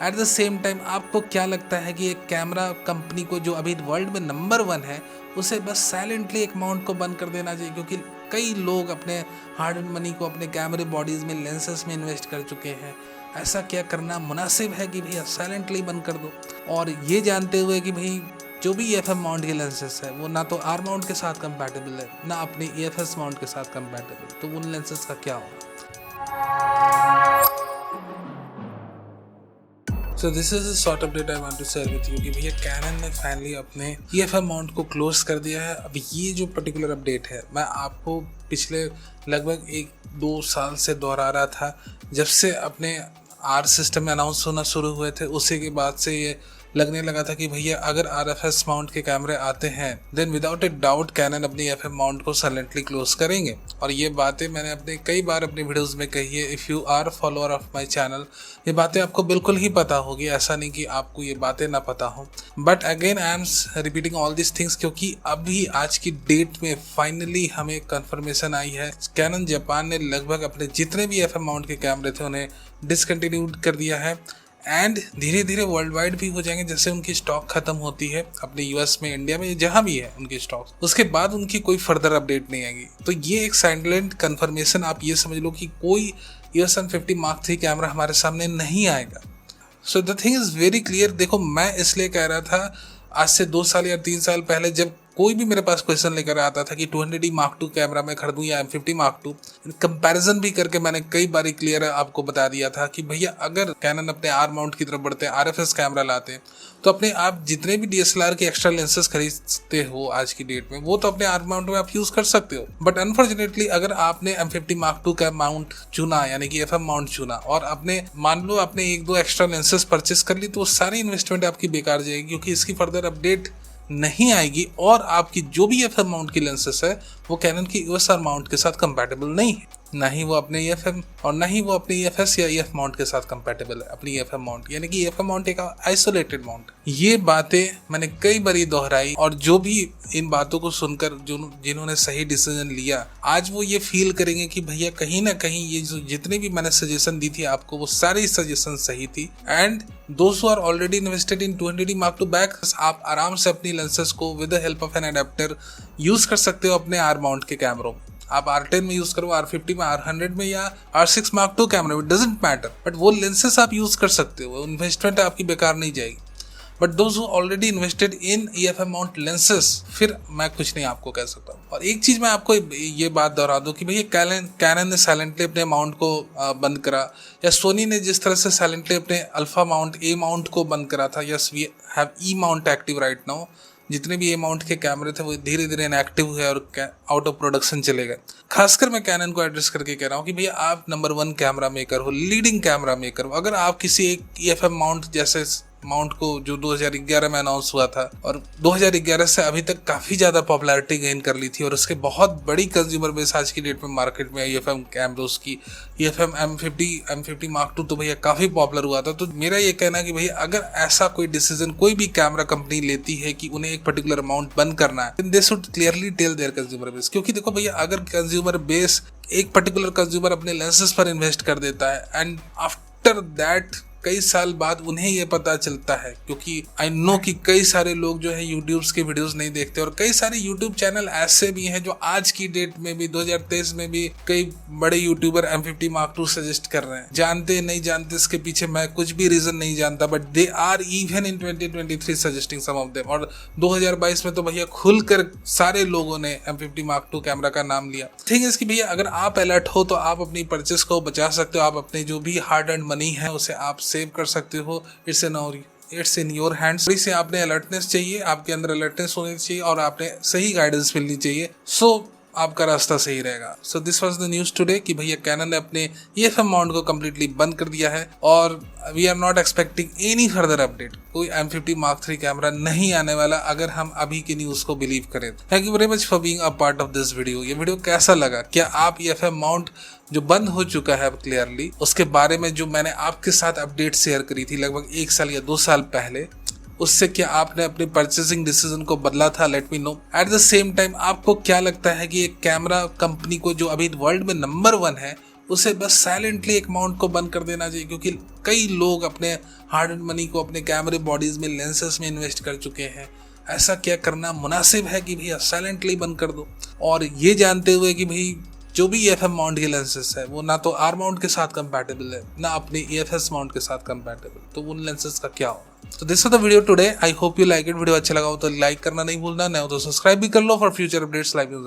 At the same time आपको क्या लगता है कि एक कैमरा कंपनी को जो अभी वर्ल्ड में नंबर 1 है उसे बस साइलेंटली एक माउंट को बंद कर देना चाहिए? क्योंकि कई लोग अपने हार्ड एंड मनी को अपने कैमरे बॉडीज़ में, लेंसेज में इन्वेस्ट कर चुके हैं। ऐसा क्या करना मुनासिब है कि भैया साइलेंटली बंद कर दो? और ये जानते हुए कि भाई जो भी EFM माउंट के लेंसेज है वो ना तो आर माउंट के साथ कंपैटिबल है ना अपने EFS माउंट के साथ कंपैटिबल, तो उन लेंसेज का क्या होगा? So this is a short update I want to share with you कि भैया कैनन ने फाइनली अपने EFM माउंट को क्लोज कर दिया है। अब ये जो पर्टिकुलर अपडेट है मैं आपको पिछले लगभग 1-2 साल से दोहरा रहा था। जब से अपने आर सिस्टम में अनाउंस होना शुरू हुए थे उसी के बाद से ये लगने लगा था कि भैया अगर RFS माउंट के कैमरे आते हैं then without a doubt Canon अपनी EFM माउंट को साइलेंटली क्लोज करेंगे। और ये बातें मैंने अपने कई बार अपनी वीडियोस में कही है। If you are follower of my channel ये बातें आपको बिल्कुल ही पता होगी, ऐसा नहीं कि आपको ये बातें ना पता हो। But again I am repeating all this things क्योंकि अभी आज की डेट में फाइनली हमें कंफर्मेशन आई है। कैनन जापान ने लगभग अपने जितने भी EFM माउंट के कैमरे थे उन्हें डिसकंटिन्यूड कर दिया है एंड धीरे धीरे वर्ल्ड वाइड भी हो जाएंगे। जैसे उनकी स्टॉक खत्म होती है अपने US में, इंडिया में, जहाँ भी है उनकी स्टॉक, उसके बाद उनकी कोई फर्दर अपडेट नहीं आएगी। तो ये एक साइलेंट कंफर्मेशन आप ये समझ लो कि कोई EOS M50 Mark III camera हमारे सामने नहीं आएगा। So the thing is very clear. देखो मैं इसलिए कह रहा था आज से 2 साल या 3 साल पहले जब कोई भी मेरे पास क्वेश्चन लेकर आता था कि 200D Mark II कैमरा मैं खरीदूं या M50 Mark II, कंपैरिजन भी करके मैंने कई बार क्लियर आपको बता दिया था कि भैया अगर कैनन अपने आर माउंट की तरफ बढ़ते हैं, RFS कैमरा लाते हैं, तो अपने आप जितने भी DSLR के एक्स्ट्रा लेंसेज खरीदते हो आज की डेट में वो तो अपने आर माउंट में आप यूज़ कर सकते हो। बट अनफॉर्चुनेटली अगर आपने M50 Mark II का माउंट चुना यानी कि EFM माउंट चुना और अपने मान लो आपने 1-2 एक्स्ट्रा लेंसेज परचेस कर ली तो सारी इन्वेस्टमेंट आपकी बेकार जाएगी क्योंकि इसकी फर्दर अपडेट नहीं आएगी और आपकी जो भी EFM माउंट की लेंसेस है वो कैनन की USR माउंट के साथ कंपैटिबल नहीं है। ना ही वो अपने EFM और ना ही वो अपने EFS या EF माउंट के साथ कंपैटिबल है। अपनी EFM माउंट यानी कि EFM माउंट एक आइसोलेटेड माउंट। ये बातें मैंने कई बारी दोहराई और जो भी इन बातों को सुनकर जिन्होंने सही डिसीजन लिया आज वो ये फील करेंगे कि भैया कहीं ना कहीं ये जो जितने भी मैंने सजेशन दी थी आपको वो सारी सजेशन सही थी। And those who are already invested in 200D Mark II back आप आराम से अपनी लेंसेज को with the help of an adapter use कर सकते हो अपने आर माउंट के कैमरों में। आप R10 में यूज करो, R50 में, R100 में या R6 Mark II कैमरे में, डजंट मैटर, बट वो लेंसेस आप यूज कर सकते हो, इन्वेस्टमेंट आपकी बेकार नहीं जाएगी। But those who already invested in EFM mount lenses फिर मैं कुछ नहीं आपको कह सकता। और एक चीज मैं आपको ये बात दोहरा दूं कि भैया कैनन ने साइलेंटली अपने माउंट को बंद करा या सोनी ने जिस तरह से साइलेंटली अपने अल्फा माउंट A माउंट को बंद करा था। Yes we have E mount active right now. जितने भी A माउंट के कैमरे थे वो धीरे धीरे इनएक्टिव हुए और आउट ऑफ प्रोडक्शन चले गए। खासकर मैं कैनन को एड्रेस करके कह रहा हूँ कि भैया आप नंबर 1 कैमरा मेकर हो, लीडिंग कैमरा मेकर हो। अगर आप किसी एक EFM माउंट जैसे माउंट को जो 2011 में अनाउंस हुआ था और 2011 से अभी तक काफ़ी ज़्यादा पॉपुलैरिटी गेन कर ली थी और उसके बहुत बड़ी कंज्यूमर बेस आज की डेट में मार्केट में EFM कैमरोस की, EFM M50 Mark II तो भैया काफ़ी पॉपुलर हुआ था। तो मेरा ये कहना है कि भैया अगर ऐसा कोई डिसीजन कोई भी कैमरा कंपनी लेती है कि उन्हें एक पर्टिकुलर अमाउंट बंद करना है they should clearly tell their consumer base. क्योंकि देखो भैया अगर कंज्यूमर बेस एक पर्टिकुलर कंज्यूमर अपने लेंसेज पर इन्वेस्ट कर देता है एंड आफ्टर दैट कई साल बाद उन्हें ये पता चलता है, क्योंकि आई नो कि कई सारे लोग जो है यूट्यूब्स के वीडियोस नहीं देखते और कई सारे यूट्यूब चैनल ऐसे भी हैं जो आज की डेट में भी 2023 में भी कई बड़े YouTuber M50 Mark II suggest कर रहे हैं। जानते नहीं जानते इसके पीछे मैं कुछ भी रीजन नहीं जानता, but they are even in 2023 suggesting some of them. और 2022 में तो भैया खुलकर सारे लोगों ने M50 Mark II कैमरा का नाम लिया। ठीक है इसकी भैया अगर आप अलर्ट हो तो आप अपनी परचेस को बचा सकते हो। आप अपने जो भी हार्ड अर्न्ड मनी है उसे आप सेव कर सकते हो। It's in your hands. थोड़ी से आपने अलर्टनेस चाहिए, आपके अंदर अलर्टनेस होनी चाहिए और आपने सही गाइडेंस मिलनी चाहिए। सो आपका रास्ता सही रहेगा। So this was the news today कि भैया कैनन ने अपने EFM माउंट को कम्प्लीटली बंद कर दिया है और we are not expecting any further update. कोई M50 Mark III कैमरा नहीं आने वाला अगर हम अभी की न्यूज़ को बिलीव करें। Thank you very much for being a part of this video. ये वीडियो कैसा लगा? क्या आप EFM माउंट जो बंद हो चुका है क्लियरली उसके बारे में जो मैंने आपके साथ अपडेट शेयर करी थी लगभग 1 साल या 2 साल पहले, उससे क्या आपने अपने परचेसिंग डिसीजन को बदला था? Let me know. At the same time आपको क्या लगता है कि एक कैमरा कंपनी को जो अभी वर्ल्ड में नंबर 1 है उसे बस साइलेंटली एक अमाउंट को बंद कर देना चाहिए, क्योंकि कई लोग अपने हार्ड एंड मनी को अपने कैमरे बॉडीज में, लेंसेज में इन्वेस्ट कर चुके हैं। ऐसा क्या करना मुनासिब है कि भैया साइलेंटली बंद कर दो, और ये जानते हुए कि भाई जो भी EF माउंट के लेंसेज है वो ना तो R माउंट के साथ कंपैटिबल है, ना अपने EFS माउंट के साथ कंपैटिबल, तो उन लेंसेज का क्या होगा। तो this is the video today. I hope you like it. Video अच्छा लगा हो तो लाइक करना नहीं भूलना, नहीं हो तो सब्सक्राइब भी कर लो for future updates live news.